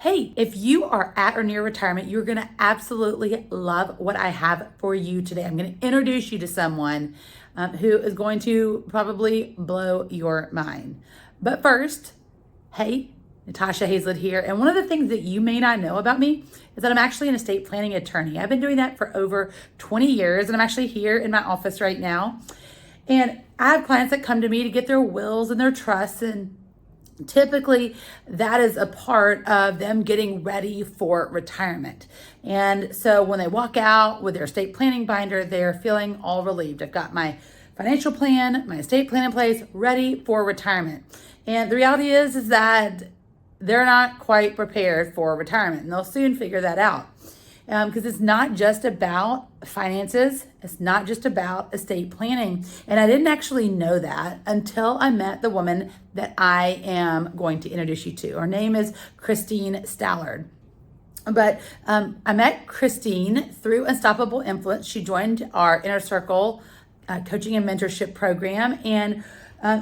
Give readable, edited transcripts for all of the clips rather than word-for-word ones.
Hey, if you are at or near retirement, you're going to absolutely love what I have for you today. I'm going to introduce you to someone who is going to probably blow your mind. But first, hey, Natasha Hazlett here. And one of the things that you may not know about me is that I'm actually an estate planning attorney. I've been doing that for over 20 years, and I'm actually here in my office right now. And I have clients that come to me to get their wills and their trusts, and typically that is a part of them getting ready for retirement. And so when they walk out with their estate planning binder, they're feeling all relieved. I've got my financial plan, my estate plan in place, ready for retirement. And the reality is that they're not quite prepared for retirement, and they'll soon figure that out. Because it's not just about finances. It's not just about estate planning. And I didn't actually know that until I met the woman that I am going to introduce you to. Her name is Christine Stallard. But I met Christine through Unstoppable Influence. She joined our Inner Circle coaching and mentorship program. And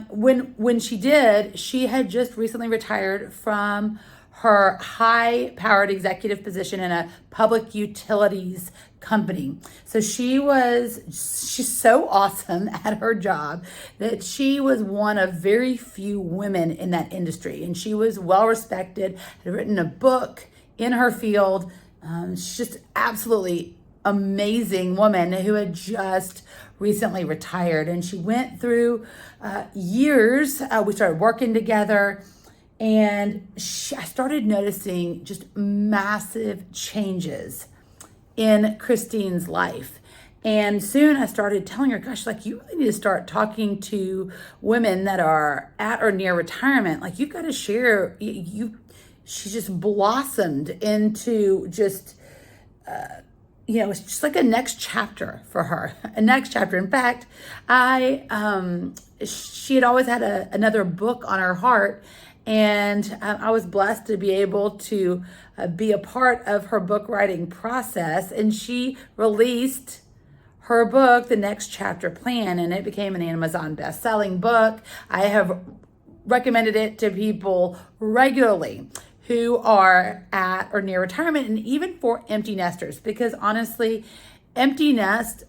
when she did, she had just recently retired from her high-powered executive position in a public utilities company. So she's so awesome at her job that she was one of very few women in that industry. And she was well-respected, had written a book in her field. She's just absolutely amazing woman who had just recently retired. And she went through years. We started working together. And I started noticing just massive changes in Christine's life. And soon I started telling her, gosh, like, you really need to start talking to women that are at or near retirement. Like, you've got to share. She just blossomed into just, it's just like a next chapter for her, a next chapter. In fact, she had always had another book on her heart. And I was blessed to be able to be a part of her book writing process. And she released her book, The Next Chapter Plan, and it became an Amazon best-selling book. I have recommended it to people regularly who are at or near retirement, and even for empty nesters, because honestly, empty nest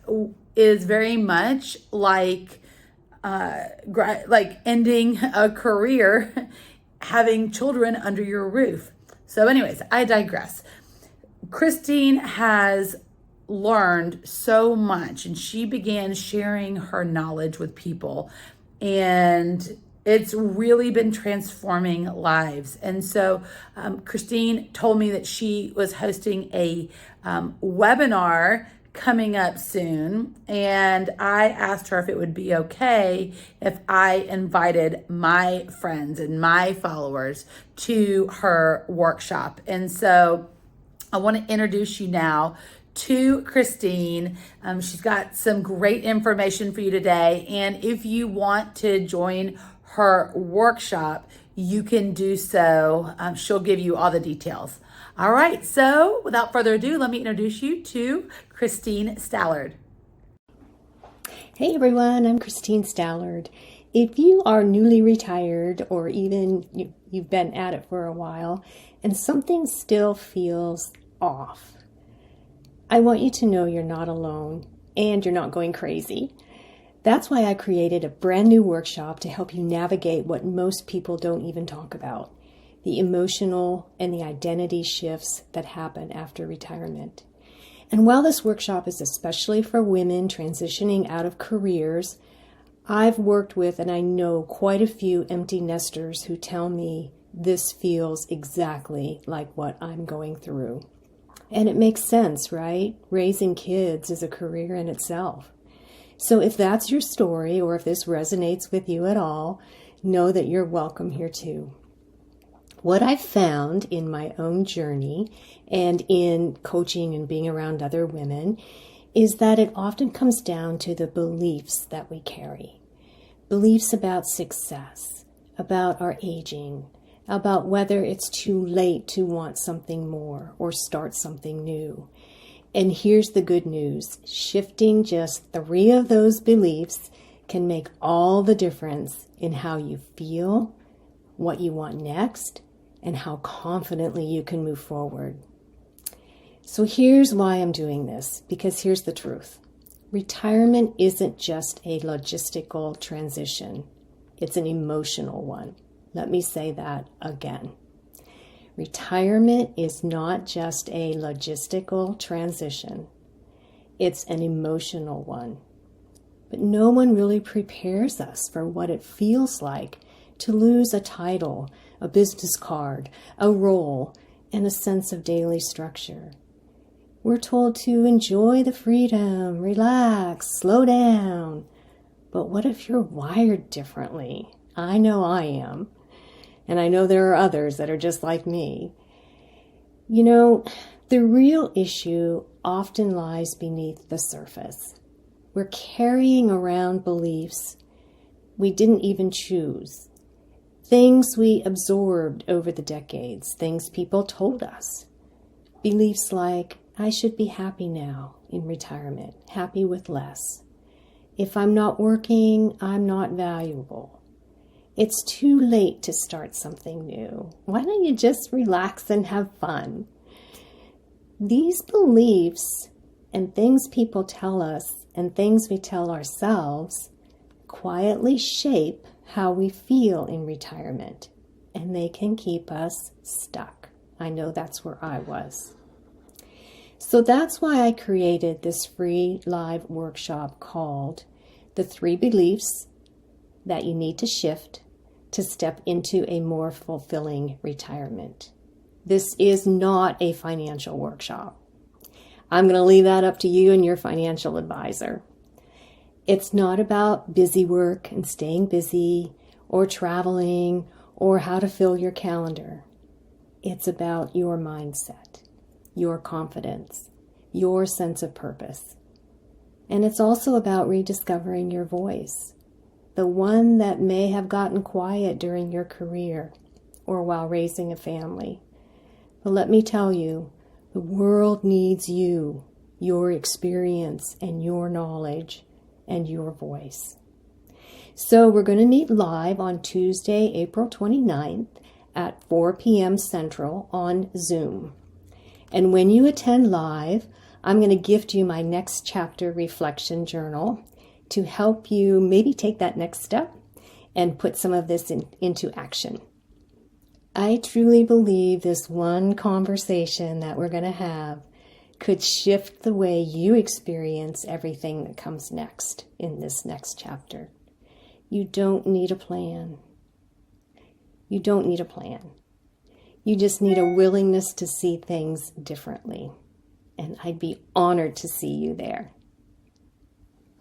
is very much like ending a career having children under your roof. So anyways, I digress. Christine has learned so much, and she began sharing her knowledge with people, and it's really been transforming lives. And so Christine told me that she was hosting a webinar coming up soon, and I asked her if it would be okay if I invited my friends and my followers to her workshop. And so I want to introduce you now to Christine. She's got some great information for you today, and if you want to join her workshop, you can do so. She'll give you all the details. All right, so without further ado, let me introduce you to Christine Stallard. Hey everyone, I'm Christine Stallard. If you are newly retired, or even you've been at it for a while and something still feels off, I want you to know you're not alone and you're not going crazy. That's why I created a brand new workshop to help you navigate what most people don't even talk about: the emotional and the identity shifts that happen after retirement. And while this workshop is especially for women transitioning out of careers, I've worked with, and I know, quite a few empty nesters who tell me this feels exactly like what I'm going through. And it makes sense, right? Raising kids is a career in itself. So if that's your story, or if this resonates with you at all, know that you're welcome here too. What I've found in my own journey and in coaching and being around other women is that it often comes down to the beliefs that we carry. Beliefs about success, about our aging, about whether it's too late to want something more or start something new. And here's the good news: shifting just 3 of those beliefs can make all the difference in how you feel, what you want next, and how confidently you can move forward. So here's why I'm doing this, because here's the truth. Retirement isn't just a logistical transition. It's an emotional one. Let me say that again. Retirement is not just a logistical transition. It's an emotional one. But no one really prepares us for what it feels like to lose a title, a business card, a role, and a sense of daily structure. We're told to enjoy the freedom, relax, slow down. But what if you're wired differently? I know I am. And I know there are others that are just like me. You know, the real issue often lies beneath the surface. We're carrying around beliefs we didn't even choose. Things we absorbed over the decades, things people told us. Beliefs like, I should be happy now in retirement, happy with less. If I'm not working, I'm not valuable. It's too late to start something new. Why don't you just relax and have fun? These beliefs and things people tell us and things we tell ourselves quietly shape how we feel in retirement, and they can keep us stuck. I know that's where I was. So that's why I created this free live workshop called The 3 Beliefs That You Need to Shift to Step into a More Fulfilling Retirement. This is not a financial workshop. I'm going to leave that up to you and your financial advisor. It's not about busy work and staying busy or traveling or how to fill your calendar. It's about your mindset, your confidence, your sense of purpose. And it's also about rediscovering your voice, the one that may have gotten quiet during your career or while raising a family. But let me tell you, the world needs you, your experience and your knowledge and your voice. So we're going to meet live on Tuesday, April 29th at 4 p.m. Central on Zoom. And when you attend live, I'm going to gift you my next chapter reflection journal to help you maybe take that next step and put some of this into action. I truly believe this one conversation that we're going to have could shift the way you experience everything that comes next in this next chapter. You don't need a plan. You don't need a plan. You just need a willingness to see things differently. And I'd be honored to see you there.